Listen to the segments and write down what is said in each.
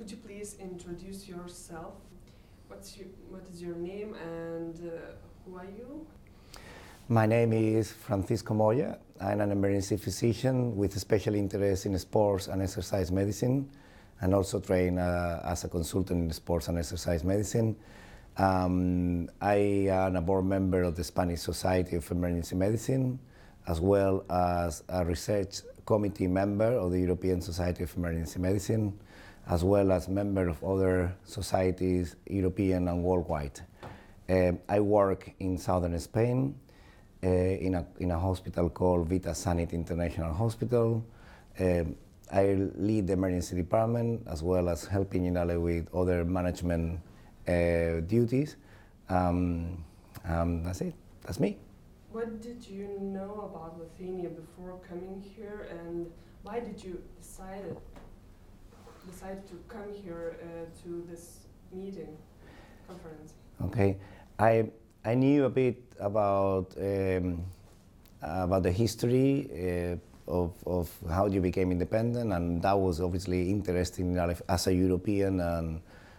Could you please introduce yourself? What is your name and who are you? My name is F.Moya. I'm an emergency physician with a special interest in sports and exercise medicine, and also trained as a consultant in sports and exercise medicine. I am a board member of the Spanish Society of Emergency Medicine, as well as a research committee member of the European Society of Emergency Medicine, as well as member of other societies, European and worldwide. I work in southern Spain in a hospital called Vita Sanit International Hospital. I lead the emergency department, as well as helping with other management duties. That's it. That's me. What did you know about Lithuania before coming here, and why did you decide to come here to this meeting, conference? Okay, I knew a bit about the history of how you became independent, and that was obviously interesting as a European,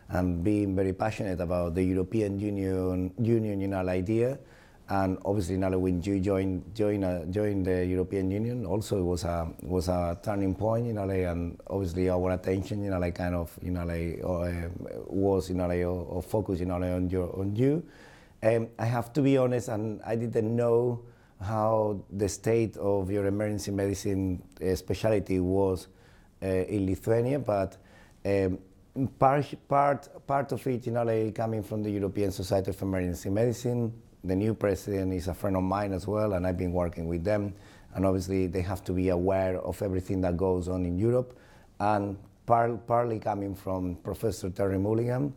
and being very passionate about the European Union idea. And obviously, when you join the European Union, also it was a turning point, and obviously our attention, was, or focused, on you. I have to be honest, and I didn't know how the state of your emergency medicine specialty was in Lithuania, but part of it, coming from the European Society of Emergency Medicine. The new president is a friend of mine as well, and I've been working with them. And obviously, they have to be aware of everything that goes on in Europe. And partly coming from Professor Terry Mulligan,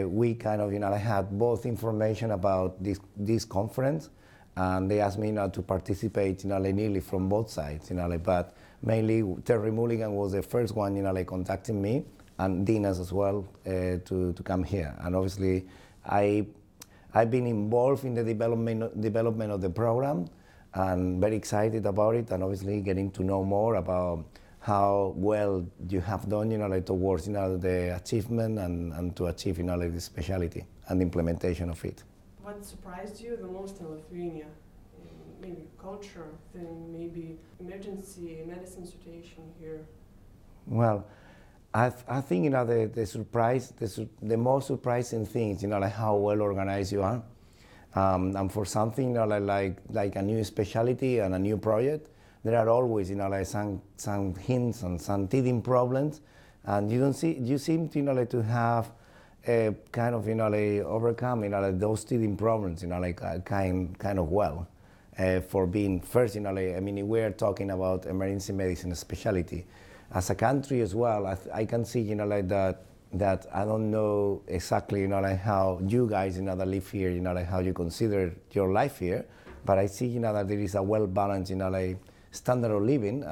we kind of, had both information about this conference, and they asked me to participate, nearly from both sides, but mainly Terry Mulligan was the first one, contacting me, and Dinas as well, to come here. And obviously, I've been involved in the development of the program, and very excited about it, and obviously getting to know more about how well you have done, towards, the achievement and to achieve, the specialty and the implementation of it. What surprised you the most in Lithuania? Maybe culture thing, maybe emergency medicine situation here? Well, I think, the most surprising thing is, how well organized you are. And for something, like a new specialty and a new project, there are always, some hints and some teething problems, and you seem to have kind of, overcome, those teething problems, kind of well. For being first, we're talking about emergency medicine specialty. As a country as well, I can see, that I don't know exactly, how you guys, that live here, how you consider your life here, but I see, that there is a well-balanced, standard of living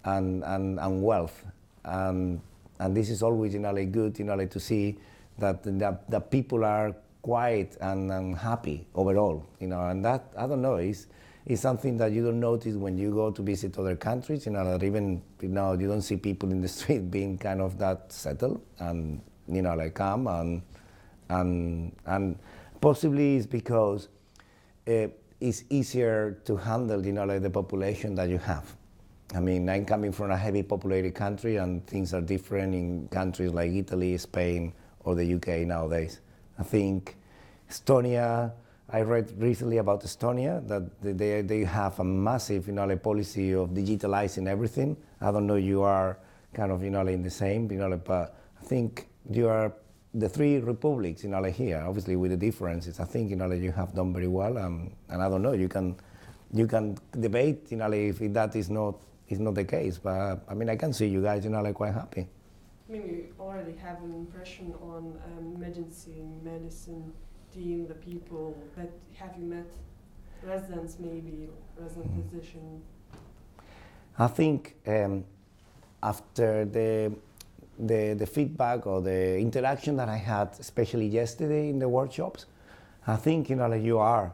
and wealth. And this is always, good, to see that people are quiet and happy overall, and that, I don't know, is something that you don't notice when you go to visit other countries, that even, you don't see people in the street being kind of that settled and, calm, and possibly it's because it's easier to handle, the population that you have. I'm coming from a heavy populated country, and things are different in countries like Italy, Spain, or the UK nowadays. I think Estonia, I read recently about Estonia that they have a massive, policy of digitalizing everything. I don't know, you are kind of, in the same, but I think you are the three republics, here, obviously with the differences. I think, you have done very well, and I don't know, you can debate, if that is not the case, but I can see you guys, quite happy. Maybe you already have an impression on emergency medicine team, the people that have you met, residents maybe, resident physician? I think after the feedback or the interaction that I had, especially yesterday in the workshops, I think, you are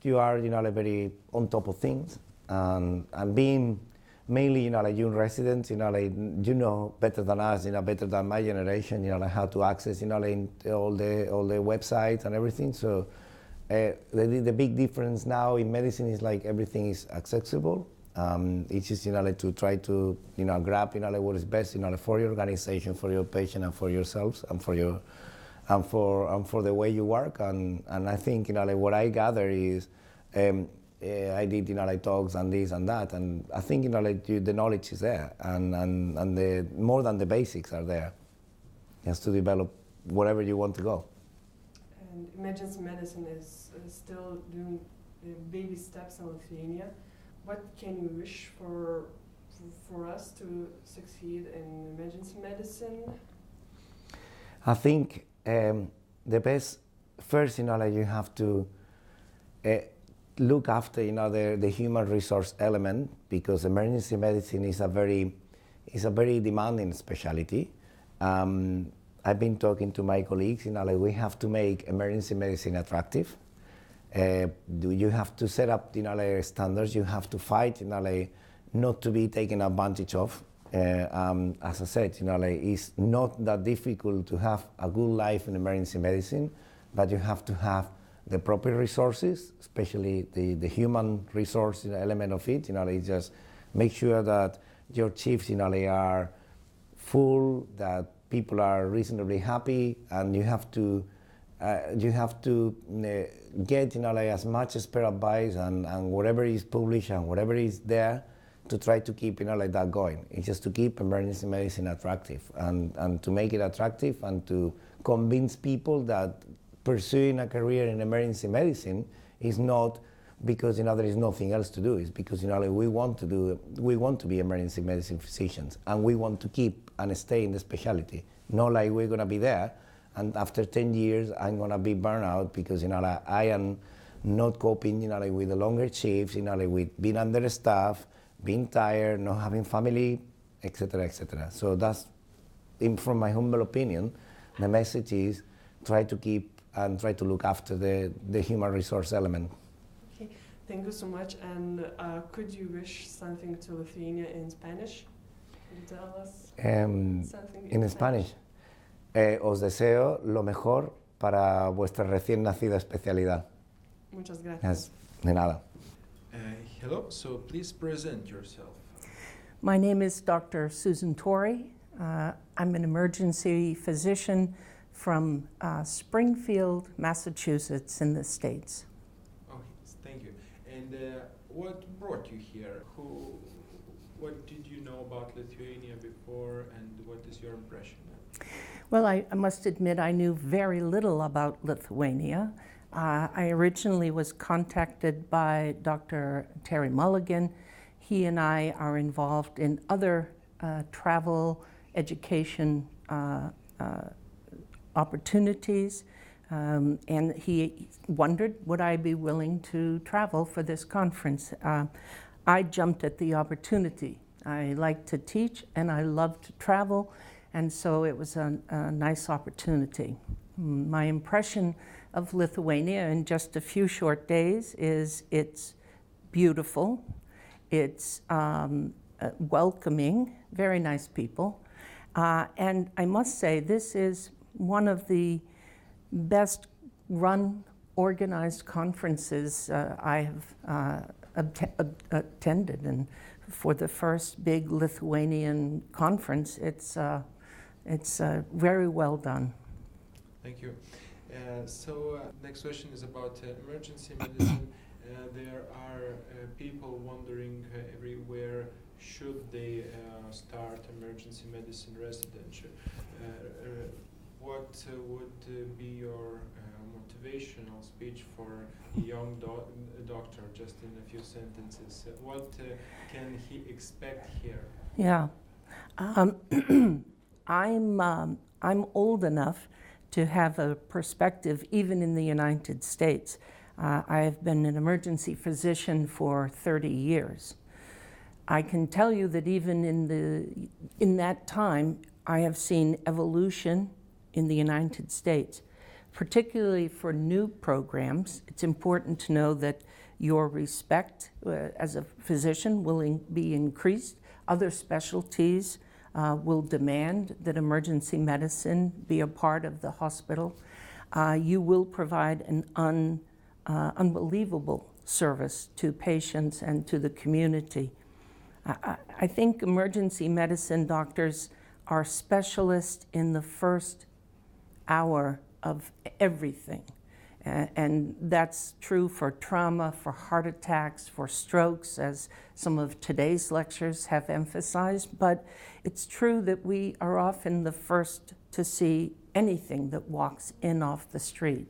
very on top of things, and being mainly, like young residents, like, better than us, better than my generation, like how to access, like all the websites and everything. So the big difference now in medicine is like everything is accessible. It's just, like to try to, grab, like what is best, for your organization, for your patient, and for yourselves, and for your, and for the way you work. And I think, like what I gather is, I did, like talks and this and that, and I think, like the knowledge is there, and the more than the basics are there. Just to develop wherever you want to go. And emergency medicine is still doing baby steps in Lithuania. What can you wish for us to succeed in emergency medicine? I think the best first, like you have to look after, the human resource element, because emergency medicine is a very demanding specialty. I've been talking to my colleagues, like we have to make emergency medicine attractive. You have to set up, like standards. You have to fight, like not to be taken advantage of. As I said, like it's not that difficult to have a good life in emergency medicine, but you have to have the proper resources, especially the human resource element of it. Like just make sure that your chiefs, like are full, that people are reasonably happy, and you have to get, like as much spare advice and whatever is published and whatever is there to try to keep, like that going. It's just to keep emergency medicine attractive and to make it attractive and to convince people that pursuing a career in emergency medicine is not because, there is nothing else to do. It's because, like we want to be emergency medicine physicians, and we want to keep and stay in the specialty. Not like we're gonna be there and after 10 years I'm gonna be burned out because, like I am not coping, like with the longer shifts, like with being understaffed, being tired, not having family, etc., etc. So that's, from my humble opinion, the message is try to keep and try to look after the human resource element. Okay, thank you so much. And could you wish something to Lithuania in Spanish? Could you tell us something in Spanish? Os deseo lo mejor para vuestra recién nacida especialidad. Muchas gracias. De nada. Hello, so please present yourself. My name is Dr. Susan Torrey. I'm an emergency physician from Springfield, Massachusetts in the States. Okay, thank you. And what brought you here? What did you know about Lithuania before, and what is your impression? Well, I must admit I knew very little about Lithuania. I originally was contacted by Dr. Terry Mulligan. He and I are involved in other travel, education opportunities, and he wondered, would I be willing to travel for this conference? I jumped at the opportunity. I like to teach and I love to travel, and so it was a nice opportunity. My impression of Lithuania in just a few short days is it's beautiful, it's welcoming, very nice people, and I must say this is one of the best run, organized conferences I have attended, and for the first big Lithuanian conference, it's very well done. Thank you. So next question is about emergency medicine. There are people wondering everywhere, should they start emergency medicine residency? What would be your motivational speech for a young doctor, just in a few sentences? What can he expect here? Yeah, I'm old enough to have a perspective even in the United States. I have been an emergency physician for 30 years. I can tell you that even in that time, I have seen evolution in the United States. Particularly for new programs, it's important to know that Your respect as a physician will be increased. Other specialties will demand that emergency medicine be a part of the hospital. You will provide an unbelievable service to patients and to the community. I think emergency medicine doctors are specialists in the first hour of everything. And that's true for trauma, for heart attacks, for strokes, as some of today's lectures have emphasized. But it's true that we are often the first to see anything that walks in off the street.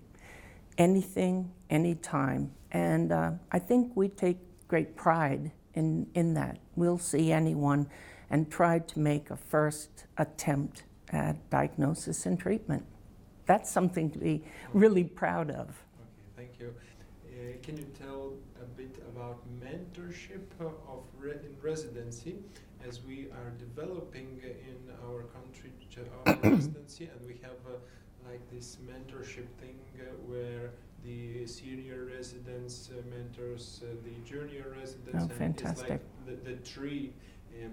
Anything, anytime. And I think we take great pride in that. We'll see anyone and try to make a first attempt at diagnosis and treatment. That's something to be really proud of. Okay, thank you. Can you tell a bit about mentorship in residency, as we are developing in our country our residency, and we have like this mentorship thing where the senior residents mentors the junior residents. Oh, and fantastic. it's like the tree,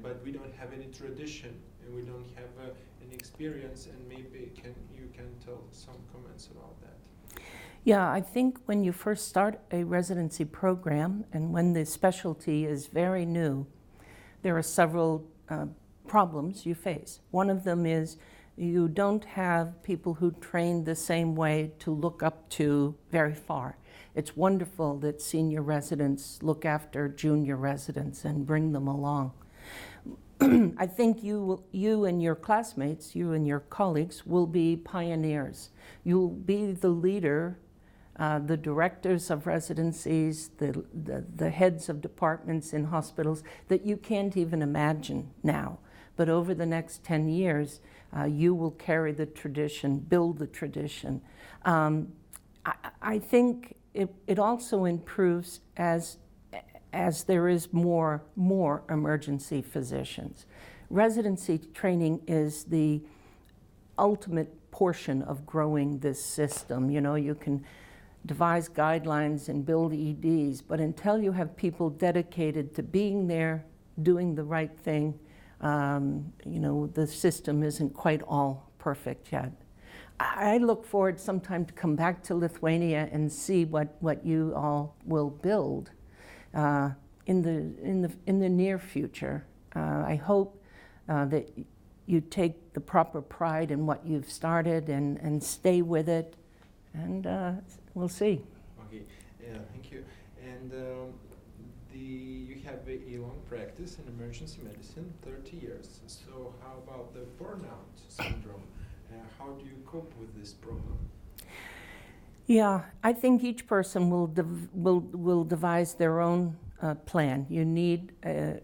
but we don't have any tradition and we don't have any experience, and maybe you can tell some comments about that. Yeah, I think when you first start a residency program and when the specialty is very new, there are several problems you face. One of them is you don't have people who train the same way to look up to very far. It's wonderful that senior residents look after junior residents and bring them along. I think you and your classmates, you and your colleagues will be pioneers. You'll be the leader, the directors of residencies, the heads of departments in hospitals that you can't even imagine now. But over the next 10 years, you will carry the tradition, build the tradition. I think it also improves as there is more emergency physicians. Residency training is the ultimate portion of growing this system. You know, you can devise guidelines and build EDs, but until you have people dedicated to being there, doing the right thing, you know, the system isn't quite all perfect yet. I look forward sometime to come back to Lithuania and see what you all will build in the near future. I hope that you take the proper pride in what you've started and stay with it, and we'll see. Okay, thank you. And you have a long practice in emergency medicine, 30 years. So how about the burnout syndrome? How do you cope with this problem? Yeah, I think each person will devise their own plan. You need a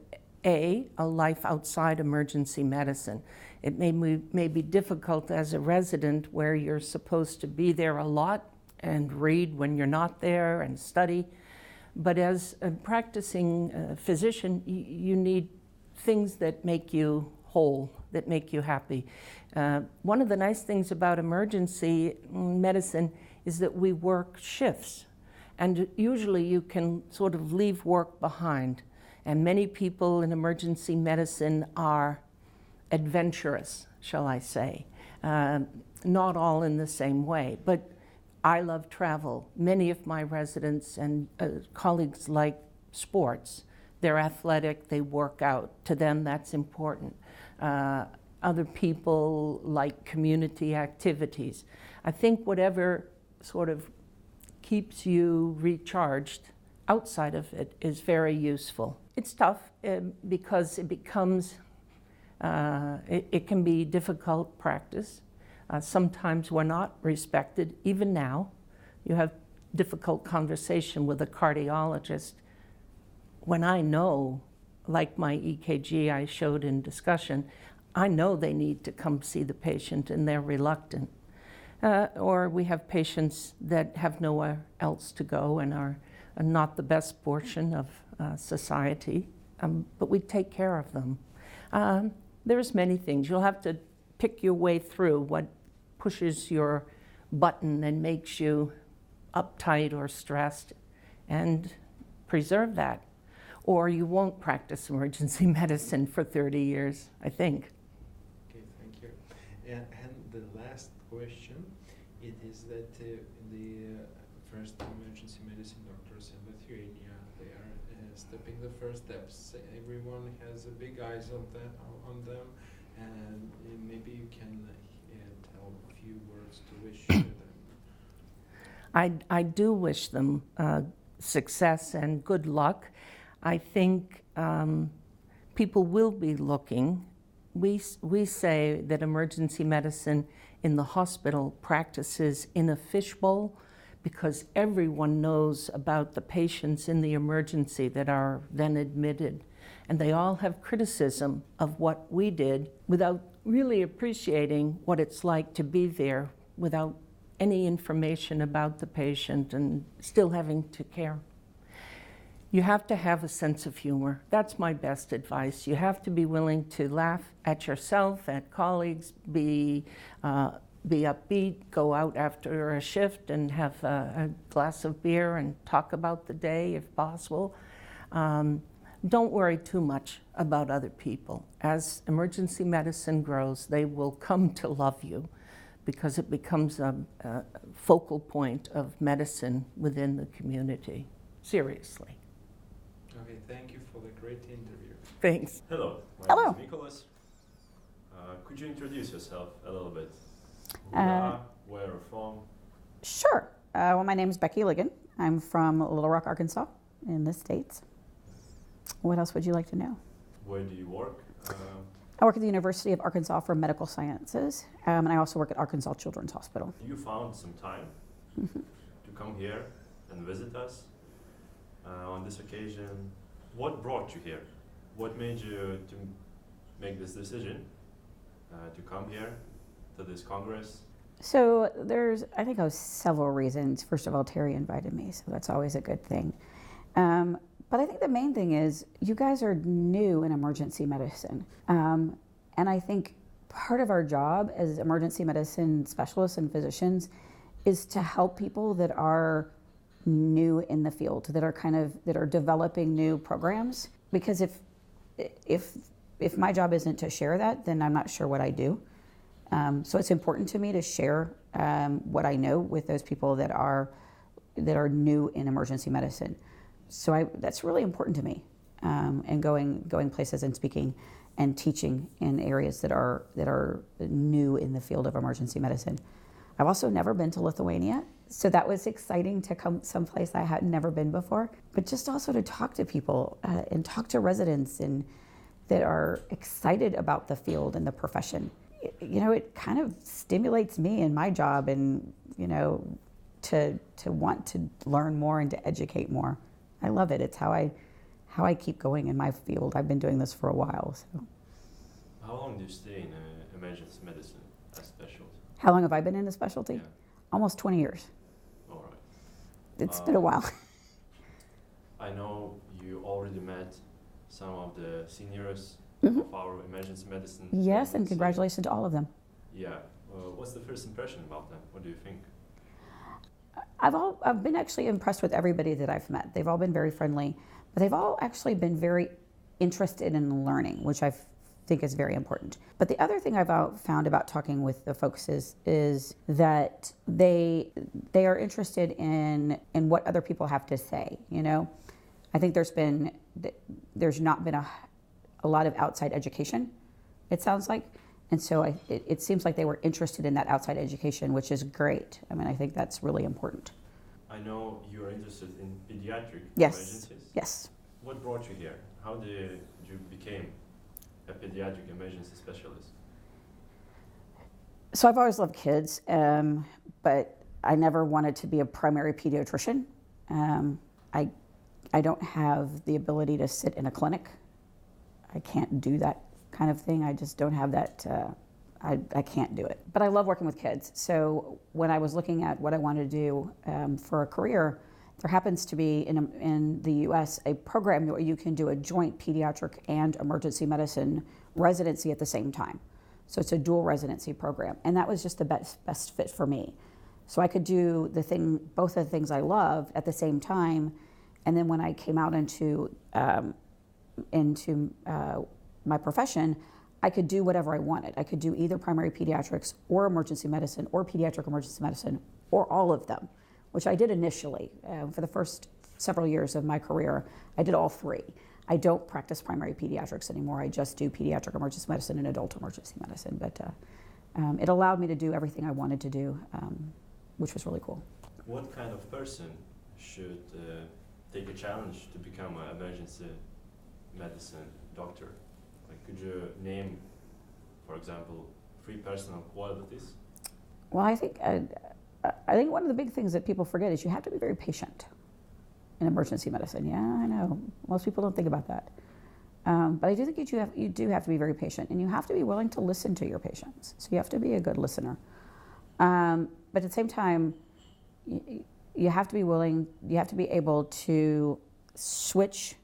life outside emergency medicine. It may be difficult as a resident where you're supposed to be there a lot and read when you're not there and study. But as a practicing physician, you need things that make you whole, that make you happy. One of the nice things about emergency medicine is that we work shifts. And usually you can sort of leave work behind. And many people in emergency medicine are adventurous, shall I say. Not all in the same way, but I love travel. Many of my residents and colleagues like sports. They're athletic, they work out. To them, that's important. Other people like community activities. I think whatever sort of keeps you recharged outside of it is very useful. It's tough because it becomes, it can be difficult practice. Sometimes we're not respected. Even now, you have difficult conversation with a cardiologist when I know, like my EKG I showed in discussion, I know they need to come see the patient and they're reluctant. Or we have patients that have nowhere else to go and are not the best portion of society, but we take care of them. There's many things. You'll have to pick your way through what pushes your button and makes you uptight or stressed, and preserve that, or you won't practice emergency medicine for 30 years, I think. Okay, thank you. And the last question, it is that the first emergency medicine doctors in Lithuania, they are stepping the first steps. Everyone has big eyes on them, and maybe you can tell a few words to wish them. I do wish them success and good luck. I think people will be looking. We say that emergency medicine in the hospital practices in a fishbowl because everyone knows about the patients in the emergency that are then admitted. And they all have criticism of what we did without really appreciating what it's like to be there without any information about the patient and still having to care. You have to have a sense of humor. That's my best advice. You have to be willing to laugh at yourself, at colleagues, be upbeat, go out after a shift and have a glass of beer and talk about the day if possible. Don't worry too much about other people. As emergency medicine grows, they will come to love you because it becomes a focal point of medicine within the community. Seriously. Okay, thank you for the great interview. Thanks. Hello, my Hello. name is Nicholas. Could you introduce yourself a little bit? Who you are, where you're from? Sure. Well, my name is R.Liggin. I'm from Little Rock, Arkansas, in the States. What else would you like to know? Where do you work? I work at the University of Arkansas for Medical Sciences, and I also work at Arkansas Children's Hospital. You found some time to come here and visit us on this occasion. What brought you here? What made you to make this decision to come here to this Congress? So there's, I think, several reasons. First of all, Terry invited me, so that's always a good thing. But I think the main thing is you guys are new in emergency medicine. And I think part of our job as emergency medicine specialists and physicians is to help people that are new in the field, that are developing new programs. Because if my job isn't to share that, then I'm not sure what I do. So it's important to me to share what I know with those people that are new in emergency medicine. So that's really important to me, and going places and speaking and teaching in areas that are new in the field of emergency medicine. I've also never been to Lithuania, so that was exciting to come someplace I had never been before. But just also to talk to people and talk to residents and that are excited about the field and the profession. It kind of stimulates me in my job, and to want to learn more and to educate more. I love it. It's how I keep going in my field. I've been doing this for a while. So. How long do you stay in emergency medicine as specialty? How long have I been in the specialty? Yeah. Almost 20 years. All right. It's been a while. I know you already met some of the seniors Mm-hmm. of our emergency medicine. Yes, and residency. congratulations to all of them. Yeah. What's the first impression about them? What do you think? I've been actually impressed with everybody that I've met. They've all been very friendly, but they've all actually been very interested in learning, which I think is very important. But the other thing I've found about talking with the folks is that they are interested in what other people have to say. I think there's not been a lot of outside education, it sounds like. And so it seems like they were interested in that outside education, which is great. I mean, I think that's really important. I know you're interested in pediatric Yes. emergencies. Yes. What brought you here? How did you become a pediatric emergency specialist? So I've always loved kids, but I never wanted to be a primary pediatrician. I don't have the ability to sit in a clinic. I can't do that kind of thing. I just don't have that, I can't do it. But I love working with kids. So when I was looking at what I wanted to do for a career, there happens to be in the US a program where you can do a joint pediatric and emergency medicine residency at the same time. So it's a dual residency program. And that was just the best fit for me. So I could do both of the things I love at the same time And then when I came out into my profession, I could do whatever I wanted. I could do either primary pediatrics or emergency medicine or pediatric emergency medicine or all of them, which I did initially. For the first several years of my career, I did all three. I don't practice primary pediatrics anymore. I just do pediatric emergency medicine and adult emergency medicine. But it allowed me to do everything I wanted to do, which was really cool. What kind of person should take a challenge to become an emergency medicine doctor? Like, could you name, for example, 3 personal qualities? Well, I think one of the big things that people forget is you have to be very patient in emergency medicine. Yeah, I know. Most people don't think about that. But I do think you do have to be very patient, and you have to be willing to listen to your patients. So you have to be a good listener. But at the same time, you have to be willing, you have to be able to switch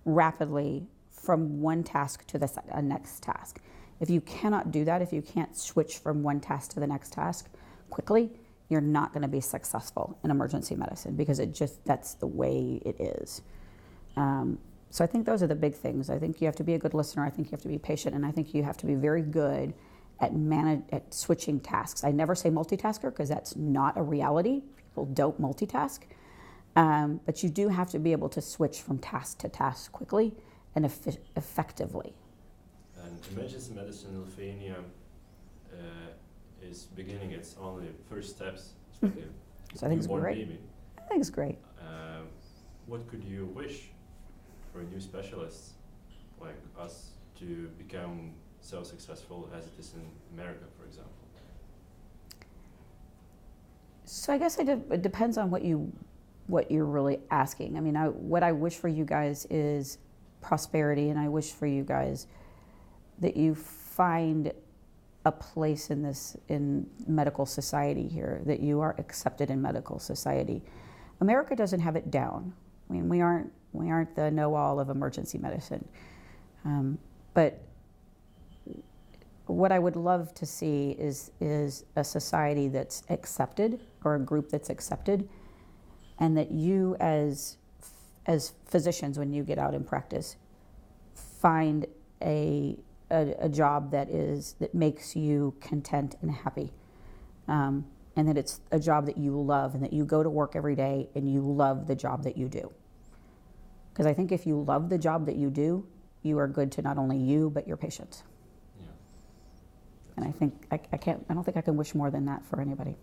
rapidly from one task to the next task. If you cannot do that, if you can't switch from one task to the next task quickly, you're not going to be successful in emergency medicine, because that's the way it is. So I think those are the big things. I think you have to be a good listener. I think you have to be patient, and I think you have to be very good at switching tasks. I never say multitasker, because that's not a reality. People don't multitask. But you do have to be able to switch from task to task quickly and effectively. And emergency medicine in Lithuania is beginning its only first steps. So I think it's great. Baby. I think it's great. What could you wish for new specialists like us to become so successful as it is in America, for example? So I guess it depends on what you're really asking. I mean, what I wish for you guys is prosperity, and I wish for you guys that you find a place in medical society here, that you are accepted in medical society. America doesn't have it down. I mean, we aren't the know-all of emergency medicine. But what I would love to see is a society that's accepted, or a group that's accepted, and that you as physicians, when you get out and practice, find a job that makes you content and happy, and that it's a job that you love, and that you go to work every day and you love the job that you do. Because I think if you love the job that you do, you are good to not only you but your patients. Yeah. And I don't think I can wish more than that for anybody.